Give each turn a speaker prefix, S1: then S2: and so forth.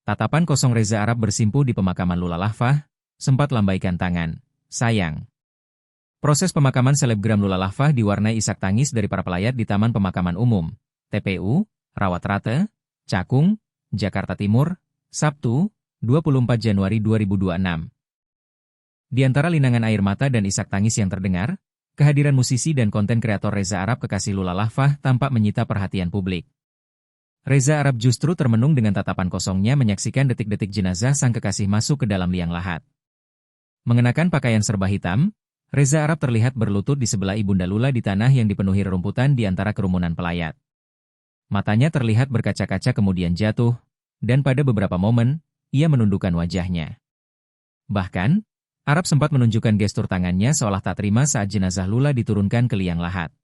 S1: Tatapan kosong Reza Arab bersimpuh di pemakaman Lula Lahfah, sempat lambaikan tangan. Sayang. Proses pemakaman selebgram Lula Lahfah diwarnai isak tangis dari para pelayat di Taman Pemakaman Umum, TPU, Rawat Rate, Cakung, Jakarta Timur, Sabtu, 24 Januari 2026. Di antara linangan air mata dan isak tangis yang terdengar, kehadiran musisi dan konten kreator Reza Arab kekasih Lula Lahfah tampak menyita perhatian publik. Reza Arab justru termenung dengan tatapan kosongnya menyaksikan detik-detik jenazah sang kekasih masuk ke dalam liang lahat. Mengenakan pakaian serba hitam, Reza Arab terlihat berlutut di sebelah ibunda Lula di tanah yang dipenuhi rerumputan di antara kerumunan pelayat. Matanya terlihat berkaca-kaca kemudian jatuh, dan pada beberapa momen, ia menundukkan wajahnya. Bahkan, Arab sempat menunjukkan gestur tangannya seolah tak terima saat jenazah Lula diturunkan ke liang lahat.